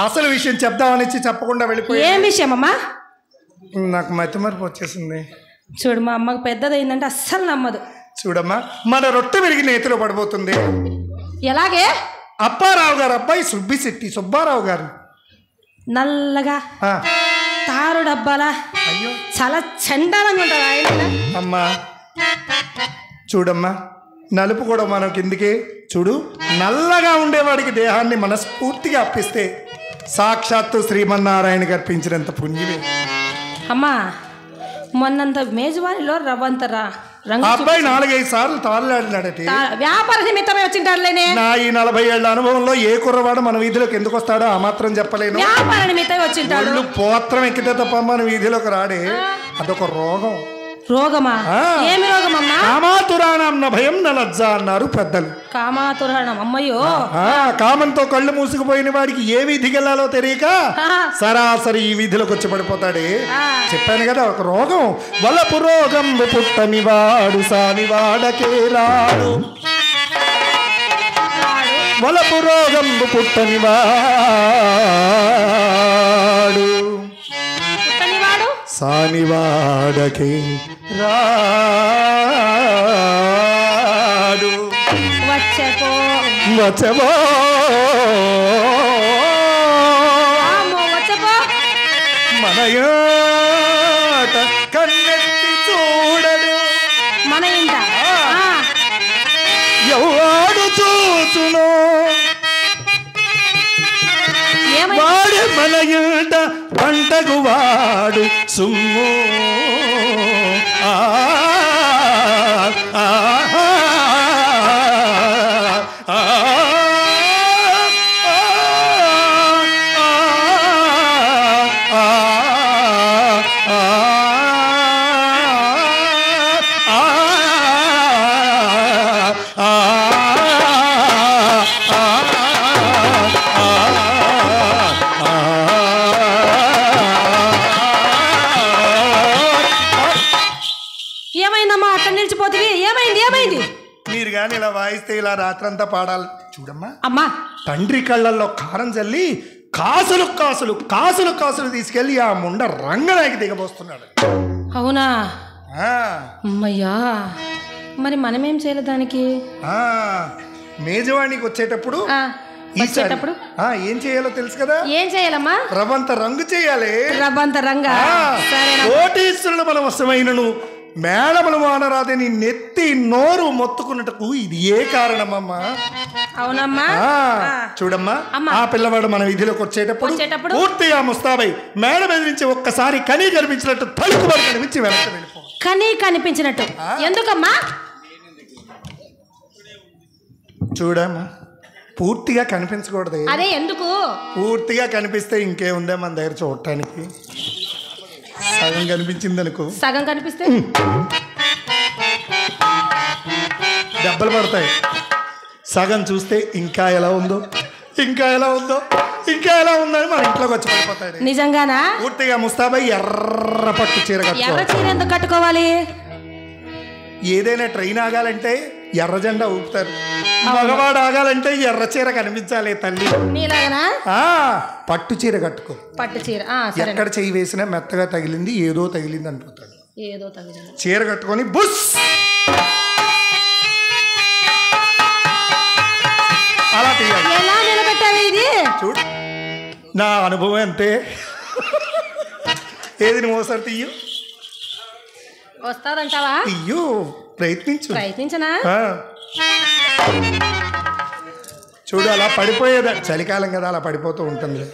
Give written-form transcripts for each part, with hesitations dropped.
అసలు విషయం చెప్దామని చెప్పకుండా వెళ్ళిపోయి. ఏం విషయం అమ్మా? నాకు మతిమరుపు వచ్చేసింది. చూడు, మా అమ్మకు పెద్దదైందంటే అస్సలు నమ్మదు. చూడమ్మా, మన రొట్టె విరిగి నేతిలో పడిపోతుంది. ఎలాగే? అప్పారావు గారు అబ్బాయి సుబ్బిశెట్టి సుబ్బారావు గారు నల్లగా తారు డబ్బాలా, అయ్యో చాలా చండాలంగా ఉంటారు ఆయన. అమ్మా చూడమ్మా, నలుపు కూడా మనం కిందికి చూడు. నల్లగా ఉండేవాడికి దేహాన్ని మనస్ఫూర్తిగా అప్పిస్తే సాక్షాత్తు శ్రీమన్నారాయణకి అర్పించినంత పుణ్యమే. అమ్మా, మొన్నంత మేజువాణిలో రవ్వంతరా అబ్బాయి 4-5 సార్లు తాళ్ళాడినాడట. వ్యాపార నిమిత్తమే వచ్చింటాడులేనే. నా ఈ 40 ఏళ్ల అనుభవంలో ఏ కుర్రవాడు మన వీధిలోకి ఎందుకు వస్తాడో ఆ మాత్రం చెప్పలేను. వ్యాపార నిమిత్తమే వచ్చింటాడు. పోత్రం ఎక్కితే తప్ప మన వీధిలోకి రాడే. అదొక రోగం. రోగమా? ఏమి రోగమమ్మా? కామాతురాణం న భయం న లజ్జ అన్నారు పెద్దలు. కామాతురాణం, అమ్మయ్యో. కామంతో కళ్ళు మూసుకుపోయిన వాడికి ఏ వీధికి వెళ్ళాలో తెలియక సరాసరి ఈ వీధిలోకి వచ్చి పడిపోతాడే. చెప్పాను కదా, ఒక రోగం. వలపు రోగం పుట్టని వాడు సానివాడకే రాడు. వలపు రోగం పుట్టని వాడు సానివాడకే రాడు. వచ్చపో వచ్చపో మన మాట కన్నెత్తి చూడడు. మన ఇంట ఎవడు చూచును వాడు మన ఇంట పంటకు వాడు సుమ్ము. మీరు కానీ ఇలా వాయిస్తే ఇలా రాత్రంతా పాడాలి. చూడమ్మా అమ్మా, తండ్రి కళ్ళల్లో కారం చల్లి కాసులు కాసులు కాసులు కాసులు తీసుకెళ్లి ఆ ముండ రంగనాయకి దిగబోస్తున్నాడు. అవునా? అమ్మయ్యా, మరి మనమేం చేయాలి దానికి? మేజవాణికి వచ్చేటప్పుడు ఏం చేయాలో తెలుసు కదా? ఏం చేయాలమ్మా? రవంత రంగు చేయాలి. రవంత రంగా? కోటీశ్వరుడు మన వశమైనను మేళములు మానరాదని నెత్తి నోరు మొత్తుకున్నట్టుకు ఇది ఏ కారణమమ్మా? అవునమ్మా. చూడమ్మా, ఆ పిల్లవాడు మన వీధిలోకి వచ్చేటప్పుడు పూర్తిగా ముస్తాబై మేడ మీద నుంచి ఒక్కసారి కనీ కనిపించినట్టు తలుపుబడి కనిపించి వెనక్కి వెళ్ళిపో. కనీ కనిపించినట్టు ఎందుకమ్మా? చూడమ్మా, పూర్తిగా కనిపించకూడదు. అదే ఎందుకు? పూర్తిగా కనిపిస్తే ఇంకేముందే మన దగ్గర చూడటానికి. సగం కనిపించింది అనుకో, సగం కనిపిస్తే దెబ్బలు పడతాయి. సగం చూస్తే ఇంకా ఎలా ఉందో ఇంకా ఎలా ఉందో ఇంకా ఎలా ఉందని మన ఇంట్లోకి వచ్చి పడిపోతాడు. నిజంగానా? పూర్తిగా ముస్తాబై ఎర్ర పట్టు చీర కట్టుకోవాలి. ఎర్ర చీర ఎందుకు కట్టుకోవాలి? ఏదైనా ట్రైన్ ఆగాలంటే ఎర్ర జెండా ఊపుతారు. మగవాడు ఆగాలంటే ఎర్ర చీర కనిపించాలి. తల్లి నీలాగనా? పట్టు చీర కట్టుకో. పట్టు చీర ఎక్కడ చెయ్యి వేసినా మెత్తగా తగిలింది, ఏదో తగిలింది అనుకుంటాడు. ఏదో తగిలింది. చీర కట్టుకొని బుస్ అలా తీయాలి. ఎలా నిలబెట్టావు ఇది? చూడు, నా అనుభవం అంతే. ఏది నువ్వు ఒకసారి తీయు. వస్తాదంటావా? తీయు, ప్రయత్నించనా? చూడు, అలా పడిపోయేదా, చలికాలం కదా అలా పడిపోతూ ఉంటుంది.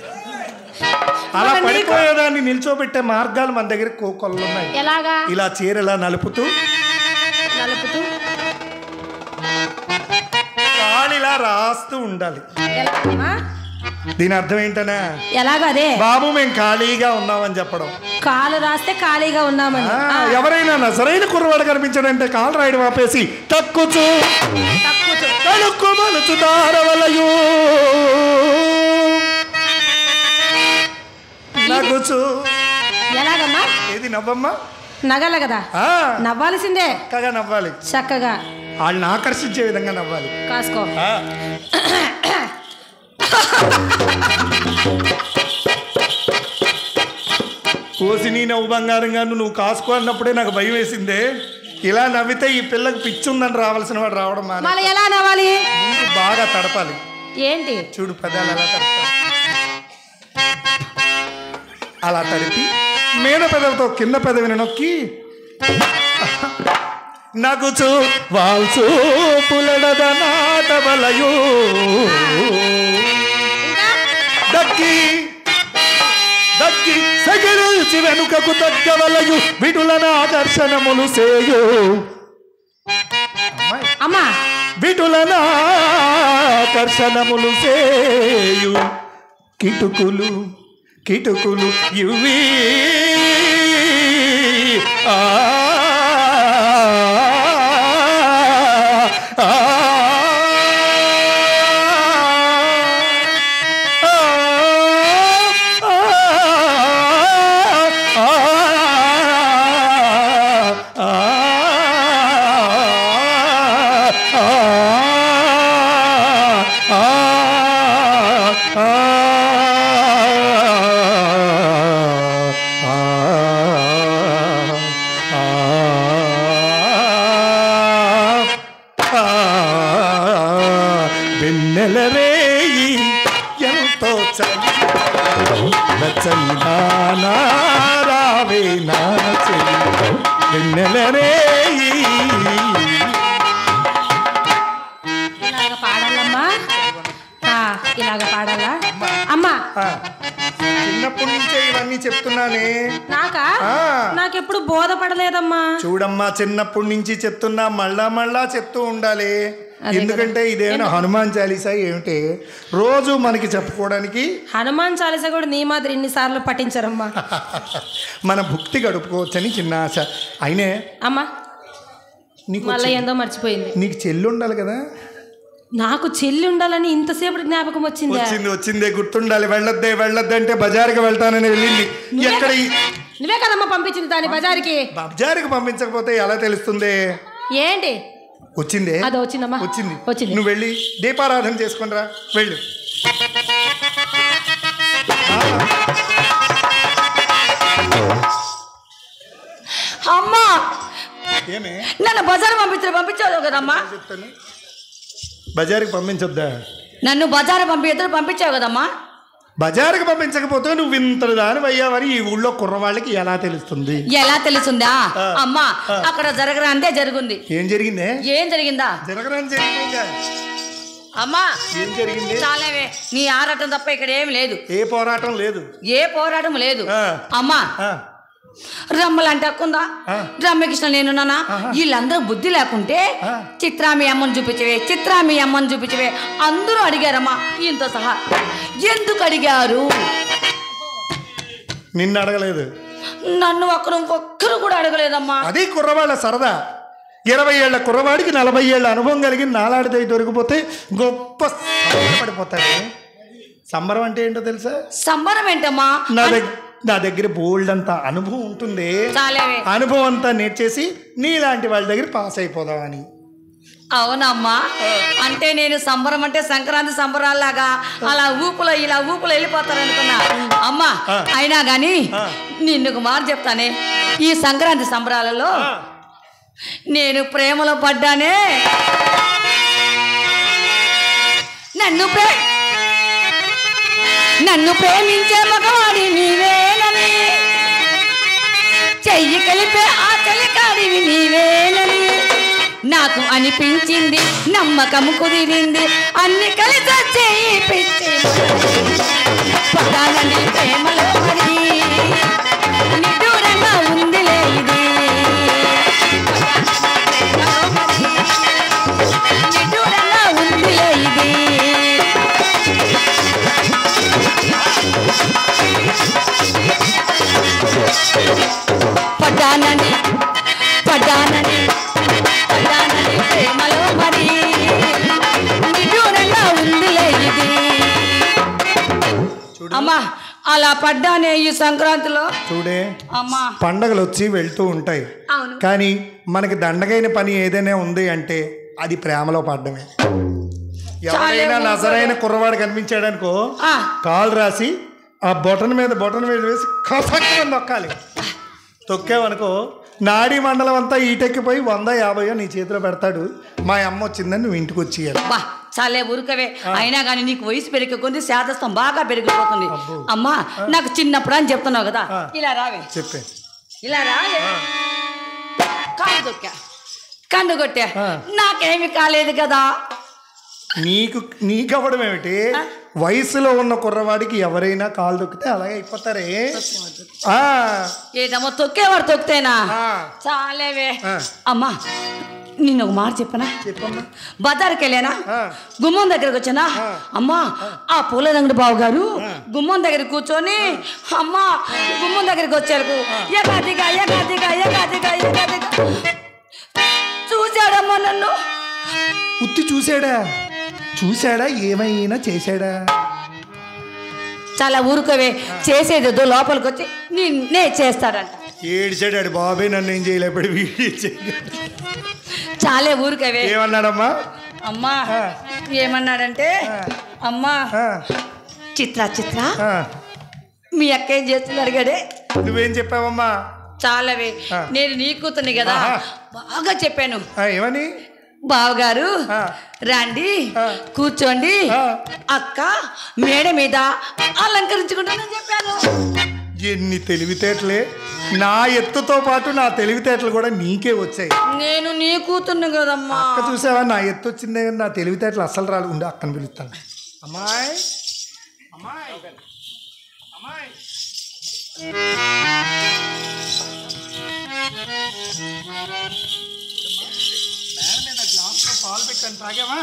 అలా పడిపోయేదాన్ని నిల్చోబెట్టే మార్గాలు మన దగ్గర కోకొల్లు ఉన్నాయి. ఎలాగా? ఇలా చీరలా నలుపుతూ కాళిలా రాస్తూ ఉండాలి. దీని అర్థం ఏంటనే? ఎలాగా? అదే బాబు మేము ఖాళీగా ఉన్నామని చెప్పడం. కాలు రాస్తే ఖాళీగా ఉన్నామని. ఎవరైనా సరైన కుర్రవాడు కనిపించాడంటే కాలు రాయడం ఆపేసి తక్కుచు తలుక్కు మలుచు దారవలయు నగుచు. ఎలాగమ్మా? ఏది నవ్వమ్మా? నగల కదా, నవ్వాల్సిందే. చక్కగా నవ్వాలి, చక్కగా వాళ్ళని ఆకర్షించే విధంగా నవ్వాలి. కాసుకో. కోసి నీ నవ్వు బంగారంగా నువ్వు కాసుకో అన్నప్పుడే నాకు భయం వేసిందే. ఇలా నవ్వితే ఈ పిల్లకి పిచ్చుందని రావాల్సిన వాడు రావడం మళ్ళీ ఎలా నవ్వాలి? ముందు బాగా తడపాలి. ఏంటి? చూడు పెదాలు ఎలా తడపాలి. అలా తడిపి మీద పెదవితో కింద పెదవిని నొక్కి నగుచు వాల్చు పులడద నాటవలయు దక్కి దక్కి సగిల్చి వెనుకకు తగ్గవలయు విటులన ఆకర్షణములు సేయు అమ్మా విటులన ఆకర్షణములు సేయు కిటుకులు కిటుకులు ఇవి ఆ వెన్నెలరేయి ఎంతో చలివే నాచి వెన్నెలరేయి. ఇలాగ పాడాలమ్మా, ఇలాగ పాడాలా అమ్మా? చిన్నప్పటి నుంచే ఇవన్నీ చెప్తున్నానే. నాకెప్పుడు బోధపడలేదమ్మా. చూడమ్మా, చిన్నప్పటి నుంచి చెప్తున్నా, మళ్ళా మళ్ళా చెప్తూ ఉండాలి. ఎందుకంటే ఇదేమైనా హనుమాన్ చాలీసా ఏమిటి రోజు మనకి చెప్పుకోవడానికి? హనుమాన్ చాలీసా కూడా నీ మాదిరి ఇన్నిసార్లు పఠించరమ్మా. మన భక్తి గడుపుకోవచ్చని చిన్న ఆశ. అయినే అమ్మా నీకు మళ్ళీ ఏందో మర్చిపోయింది. నీకు చెల్లి ఉండాలి కదా? నాకు చెల్లి ఉండాలని ఇంతసేపు జ్ఞాపకం వచ్చింది. వచ్చిందే, గుర్తుండాలి. వెళ్ళొద్దే అంటే బజార్కి వెళ్తానని వెళ్ళింది. ఎక్కడ? నువ్వే కదమ్మా పంపించింది దాన్ని బజార్కి. బజార్కి పంపించకపోతే ఎలా తెలుస్తుంది? ఏంటి వచ్చిందే? అదో వచ్చిందమ్మా. వచ్చింది. నువ్వు వెళ్ళి దీపారాధన చేసుకుని రా. వెళ్ళు. అమ్మా ఏమే నన్ను బజారు పంపించావు కదమ్మా? చెప్తాను. బజార్కి పంపించొద్దా? నన్ను బజారు పంపించావు కదమ్మా? బజారుకి పంపించకపోతే నువ్వు ఇంత దాని అయ్యావని ఈ ఊళ్ళో కుర్రవాళ్ళకి ఎలా తెలుస్తుంది? ఎలా తెలుస్తుందా అమ్మా? అక్కడ జరగరాందే జరుగుంది. ఏం జరిగిందే? ఏం జరిగిందా? జరగరాని జరిగిందా అమ్మా? ఏం జరిగింది? చాలేవే, నీ ఆరాటం తప్ప ఇక్కడ ఏం లేదు. ఏ పోరాటం లేదు. ఏ పోరాటం లేదు అమ్మా. రమ్మలంటే అక్కుందా? రమ్యకృష్ణ నేనున్నానా? వీళ్ళందరూ బుద్ధి లేకుంటే చిత్రామి అమ్మని చూపించవే అందరూ అడిగారమ్మా, ఈయనతో సహా. ఎందుకు అడిగారు? నిన్ను అడగలేదు. నన్ను ఒక్కరు కూడా అడగలేదమ్మా. అది కుర్రవాళ్ళ సరదా. 20 ఏళ్ల కుర్రవాడికి 40 ఏళ్ల అనుభవం కలిగి నాలాడితే దొరికిపోతే గొప్ప పడిపోతాడు. సంబరం అంటే ఏంటో తెలుసా? సంబరం ఏంటమ్మా? నా దగ్గర బోల్డ్ అంతా అనుభవం ఉంటుంది. అనుభవం అంతా నేర్చేసి నీలాంటి వాళ్ళ దగ్గర పాస్ అయిపోదామని. అవునమ్మా. అంటే నేను సంబరం అంటే సంక్రాంతి సంబరాల్లాగా అలా ఊపులో వెళ్ళిపోతారనుకున్నా అమ్మా. అయినా గాని నిన్ను మాట చెప్తానే, ఈ సంక్రాంతి సంబరాలలో నేను ప్రేమలో పడ్డానే. నన్ను ప్రేమించే మగవాడి నీవేనని, చెయ్యి కలిపే ఆ చలికాడివి నీవేనని నాకు అనిపించింది. నమ్మకం కుదిరింది, అన్ని కలిసి చెయ్యి పిచ్చి పదాలని ప్రేమలో పడి నిదూరంగా ఉందిలే ఇది. నిదూరంగా ఉందిలే ఇది. పడ్డానని ప్రేమలో మరి నిదూరంగా ఉందిలే ఇది. అమ్మా అలా పడ్డానే ఈ సంక్రాంతిలో. చూడే అమ్మా, పండగలు వచ్చి వెళ్తూ ఉంటాయి, కానీ మనకి దండగైన పని ఏదైనా ఉంది అంటే అది ప్రేమలో పడ్డమే. ఎవరైనా నజరైన కుర్రవాడు కనిపించాడు అనుకో, కాలు రాసి ఆ బొటన్ మీద వేసి కసక్కని నొక్కాలి. తొక్కావనుకో నాడీ మండలం అంతా ఈటెక్కిపోయి 100-50 నీ చేతిలో పెడతాడు. మా అమ్మ వచ్చిందని నువ్వు ఇంటికి వచ్చేయాలి. చాలే ఊరుకవే. అయినా కానీ నీకు వయసు పెరిగే కొద్ది శాదస్తం బాగా పెరిగిపోతుంది. అమ్మా నాకు చిన్నప్పుడు అని చెప్తున్నావు కదా, ఇలా రావే. చెప్పే. ఇలా రావే. కాలు తొక్కా, కన్ను కొట్టా, నాకేమి కాలేదు కదా. నీకవ్వడం ఏమిటి? వయసులో ఉన్న కుర్రవాడికి ఎవరైనా కాలు తొక్కితే అలాగే అయిపోతారే. ఏదమ్మా తొక్కేవాడు తొక్కితేనా? చాలేవే. అమ్మా నిన్న ఒక మాట చెప్పనా? బజార్కి వెళ్ళానా, గుమ్మం దగ్గరకు వచ్చానా, అమ్మా ఆ పూలదంగడి బాబు గారు గుమ్మం దగ్గర కూర్చొని అమ్మా గుమ్మం దగ్గరికి వచ్చారు. ఏకాదిగా చూశాడమ్మా నన్ను. ఉత్తి చూశాడా ఏమైనా చేశాడా? చాలా ఊరుకోవే. చేసేదేదో లోపలికి వచ్చి నిన్నే చేస్తాడంట. ఏడిచాడు బాబే, నన్ను ఏం చేయలేపాడు. చాలే ఊరుకోవే. ఏమన్నాడమ్మా? అమ్మా ఏమన్నాడంటే, అమ్మా చిత్ర మీ అక్క ఏం చేస్తుంది అడిగాడే. నువ్వేం చెప్పావమ్మా? చాలవే. నేను నీ కూతుర్ని కదా, బాగా చెప్పాను. ఏమని? బావగారు రండి కూర్చోండి, అక్క మేడ మీద అలంకరించుకుంటానని చెప్పాను. ఎన్ని తెలివితేటలే! నా ఎత్తుతో పాటు నా తెలివితేటలు కూడా నీకే వచ్చాయి. నేను నీ కూతుర్ని కదమ్మా. అక్క చూసావా, నా ఎత్తు వచ్చిందే కానీ నా తెలివితేటలు అస్సలు రాదు. ఉండి అక్కని పిలుస్తాను. అమ్మాయి అమ్మాయి అమ్మాయి పాలు పెట్టాను, తాగావా?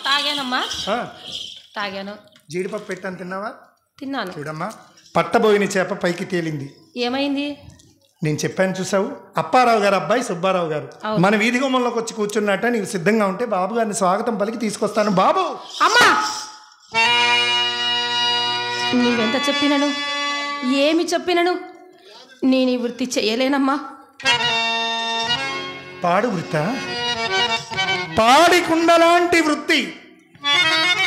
తాగానమ్మా, తాగాను. జీడిపప్పు పెట్టాను, తిన్నావా? తిన్నాను. చూడమ్మా, పట్టబోయిన చేప పైకి తేలింది. ఏమైంది? నేను చెప్పాను చూసావు, అప్పారావు గారు అబ్బాయి సుబ్బారావు గారు మన వీధి గుమ్మంలోకి వచ్చి కూర్చున్నట్ట. నీకు సిద్ధంగా ఉంటే బాబు గారిని స్వాగతం పలికి తీసుకొస్తాను. బాబు. అమ్మా నీవెంత చెప్పినను, ఏమి చెప్పినను నేను ఈ వృత్తి చేయలేనమ్మా. పాడు వృత్త? పాడికుండలాంటి వృత్తి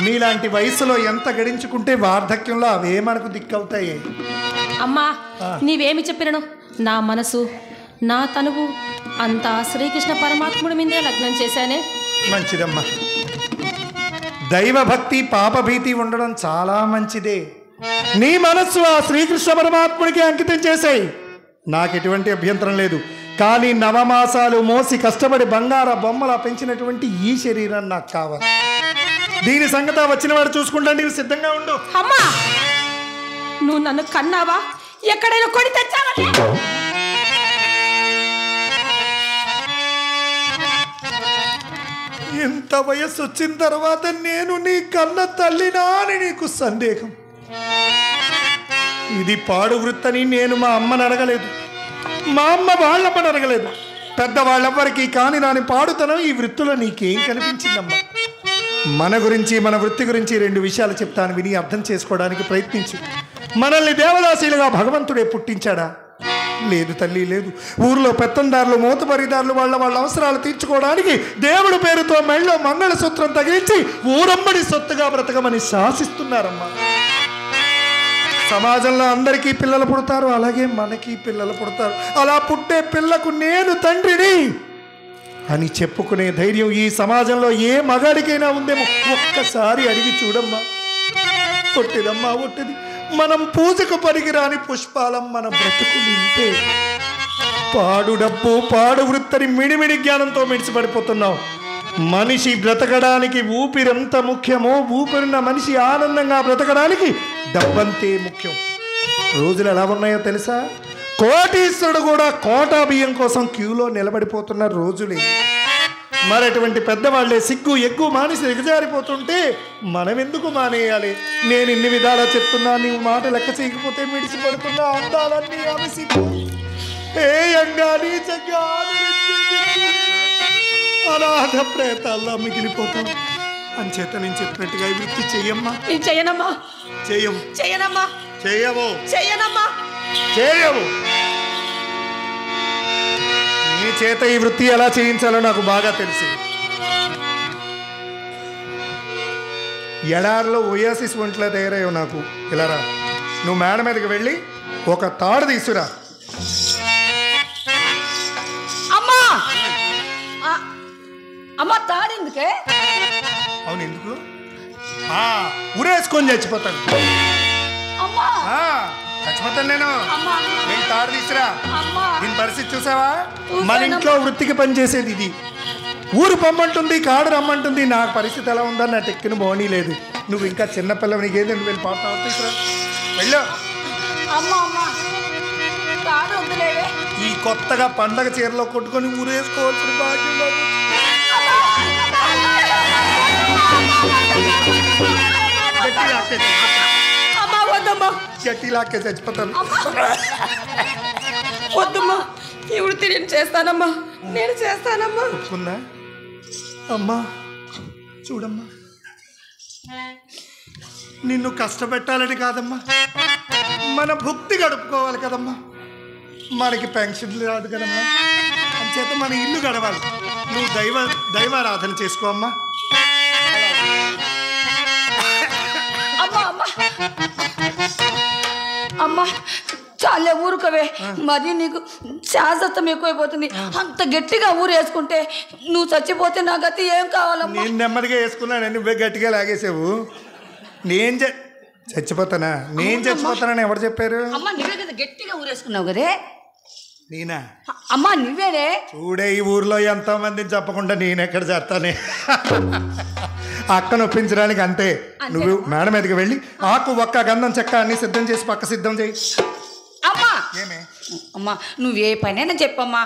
మీలాంటి వయసులో ఎంత గడించుకుంటే వార్ధక్యంలో అవే మనకు దిక్కవుతాయి. అమ్మా నీవేమి చెప్పినను, నా మనసు నా తనువు అంతా శ్రీకృష్ణ పరమాత్ముడి మీదే లగ్నం చేశానే. మంచిదమ్మా. దైవభక్తి పాపభీతి ఉండడం చాలా మంచిదే. నీ మనస్సు ఆ శ్రీకృష్ణ పరమాత్ముడికి అంకితం చేసాయి, నాకు ఎటువంటి అభ్యంతరం లేదు. కానీ నవమాసాలు మోసి కష్టపడి బంగార బొమ్మలా పెంచినటువంటి ఈ శరీరం నాకు కావాలి. దీని సంగతి వచ్చిన వాడు చూసుకుంటా, నీవు సిద్ధంగా ఉండు. అమ్మా నువ్వు నన్ను కన్నావా, ఎక్కడైనా కొని తెచ్చావా? ఇంత వయస్సు వచ్చిన తర్వాత నేను నీ కన్న తల్లినా అని నీకు సందేహం? ఇది పాడు వృత్తని నేను మా అమ్మని అడగలేదు, మా అమ్మ వాళ్ళమ్మని అడగలేదు. పెద్దవాళ్ళెవ్వరికి కాని నాని పాడుతనం ఈ వృత్తిలో నీకేం కనిపించిందమ్మా? మన గురించి మన వృత్తి గురించి 2 విషయాలు చెప్తాను, విని అర్థం చేసుకోవడానికి ప్రయత్నించు. మనల్ని దేవదాసీలుగా భగవంతుడే పుట్టించాడా? లేదు తల్లి, లేదు. ఊర్లో పెత్తందారులు మోతుబరిదారులు వాళ్ళ అవసరాలు తీర్చుకోవడానికి దేవుడి పేరుతో మెళ్ళో మంగళసూత్రం తగిలించి ఊరంబడి సొత్తుగా బ్రతకమని శాసిస్తున్నారమ్మా. సమాజంలో అందరికీ పిల్లలు పుడతారు, అలాగే మనకి పిల్లలు పుడతారు. అలా పుట్టే పిల్లకు నేను తండ్రిని అని చెప్పుకునే ధైర్యం ఈ సమాజంలో ఏ మగాడికైనా ఉందేమో ఒక్కసారి అడిగి చూడమ్మా. ఒట్టిదమ్మా ఒట్టిది. మనం పూజకు పనికిరాని పుష్పాలం మన బ్రతుకు నింపే. పాడు డబ్బు పాడు వృత్తని మిడిమిడి జ్ఞానంతో మిడిచిపడిపోతున్నావు. మనిషి బ్రతకడానికి ఊపిరెంత ముఖ్యమో, ఊపిరిన మనిషి ఆనందంగా బ్రతకడానికి డబ్బంతే ముఖ్యం. రోజులు ఎలా ఉన్నాయో తెలుసా? కోటీశ్వరుడు కూడా కోటా బియ్యం కోసం క్యూలో నిలబడిపోతున్న రోజులే. మరటువంటి పెద్దవాళ్లే సిగ్గు ఎగ్గు మానేసి ఎగజారిపోతుంటే మనం ఎందుకు మానేయాలి? నేను ఇన్ని విధాలా చెప్తున్నా, నీవు మాట లెక్క చేయకపోతే మిడిచిపడుతున్నా అందాలన్నీ అలసిపోయి ఏయంగా నీచంగా అనాథ ప్రేతాల్లా మిగిలిపోతాం. అంచేత నేను చెప్పినట్టుగా ఈ వృత్తి చెయ్యమ్మా. చెయ్యనమ్మా. చెయ్యనమ్మా. చెయ్యవు. చెయ్యనమ్మా. చేయవు. నీ చేత ఈ వృత్తి ఎలా చేయించాలో నాకు బాగా తెలిసి. ఎడారిలో ఒయాసిస్ ఒంట్లో తయారయ్యావు నాకు. ఇలా రా, నువ్వు మేడ మీదకి వెళ్ళి ఒక తాడు తీసుకురా. అమ్మా అమ్మా తాడు ఎందుకే? అవును, ఎందుకు? ఊరేసుకొని చచ్చిపోతాను. అమ్మా చచ్చిపోతాను నేను. అమ్మా నేను తాడు తీసురా. అమ్మా దీని పరిస్థితి చూసావా? మన ఇంట్లో వృత్తికి పనిచేసేది ఇది. ఊరు పొమ్మంటుంది, కాడు రమ్మంటుంది. నాకు పరిస్థితి ఎలా ఉందని నా టెక్కిన బోనీ లేదు. నువ్వు ఇంకా చిన్నపిల్లవి, నీకేంటి? నువ్వు వెళ్ళి పాడుతావు, తీసురా, వెళ్ళు. అమ్మా అమ్మా తాడు వద్దులేవే. ఈ కొత్తగా పండగ చీరలో కొట్టుకొని ఊరేసుకోవాల్సిన భాగ్యం నాకు. అమ్మా వద్దమ్మా, గట్టి లాక్కే చచ్చిపోతాను. వద్దమ్మా, ఈ వృత్తి నేను చేస్తానమ్మా, నేను చేస్తానమ్మా. ఒప్పుకుందా? అమ్మా చూడమ్మా, నిన్ను కష్టపెట్టాలని కాదమ్మా, మన భుక్తి గడుపుకోవాలి కదమ్మా. మనకి పెన్షన్ రాదు కదమ్మా, అంచేత మన ఇల్లు గడవాలి. నువ్వు దైవారాధన చేసుకో అమ్మా. అమ్మా అమ్మా అమ్మా చాలే ఊరుకవే. మరి నీకు శాశ్వతం ఎక్కువైపోతుంది. అంత గట్టిగా ఊరు వేసుకుంటే నువ్వు చచ్చిపోతే నా గతి ఏం కావాలమ్మా? నేను నెమ్మదిగా వేసుకున్నాను, నువ్వే గట్టిగా లాగేసావు. నేను చచ్చిపోతానా? నేను చచ్చిపోతానని ఎవరు చెప్పారు? అమ్మా నువ్వే కదా గట్టిగా ఊరేసుకున్నావు కదే. నేనా? అమ్మా నువ్వేనే. చూడే, ఈ ఊర్లో ఎంతో మందిని చెప్పకుండా నేను ఎక్కడ చేస్తానే. అక్కను ఒప్పించడానికి అంతే. నువ్వు మేడ మీదకి వెళ్ళి ఆకు, ఒక్క, గంధం, చెక్క అన్ని సిద్ధం చేసి పక్క సిద్ధం చేయి. అమ్మా ఏమే? అమ్మా నువ్వే పనైనా చెప్పమ్మా,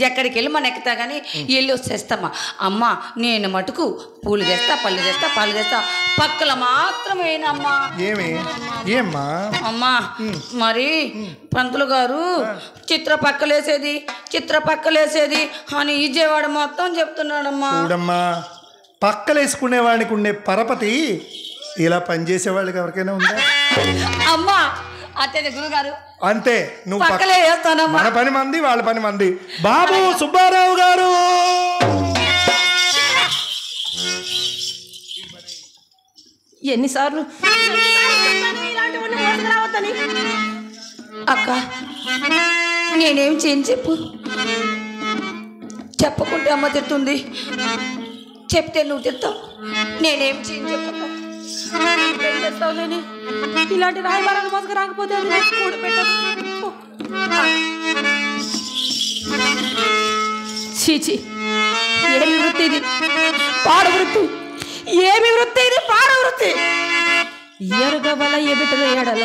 ఎక్కడికి వెళ్ళి మన ఎక్కుతా కానీ వెళ్ళి వచ్చేస్తామ్మా. అమ్మా నేను మటుకు పూలు తెస్తా, పళ్ళు తెస్తా, పాలు తెస్తా, పక్కల మాత్రమేనమ్మా. ఏమి? ఏమ్మా? అమ్మా మరి పంతులు గారు చిత్ర పక్కలేసేది అని విజయవాడ మొత్తం చెప్తున్నాడమ్మా. చూడమ్మా, పక్కలేసుకునే వాడికి ఉండే పరపతి ఇలా పనిచేసేవాళ్ళకి ఎవరికైనా ఉందా? అమ్మా అంతే గురుగారు, అంతే. నువ్వు పక్కలే వేస్తానమ్మా. మన పని మంది, వాళ్ళ పని మంది. బాబు సుబ్బారావు గారు, ఎన్నిసార్లు అక్క నేనేం చేయను చెప్పు. చెప్పకుంటే అమ్మ తిడుతుంది, చెప్తే నువ్వు తిడతావు. నేనేం చేయను చెప్పు. ఇలాంటి రాయబారాలు మోసకు రాకపోతే చీచి, ఏమి వృత్తి ఇది? పాడు వృత్తి. ఏమి వృత్తి ఇది? పాడు వృత్తి. ఎరుగబల ఎబిటల ఎడల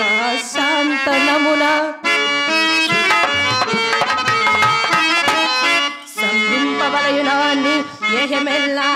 శాంతనమున సంబింపబలయునాన్ని ఏహమెల్లా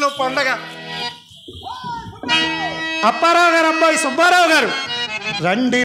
ఇంట్లో పండగ. అప్పారావు గారు, అబ్బాయి సుబ్బారావు గారు రండి.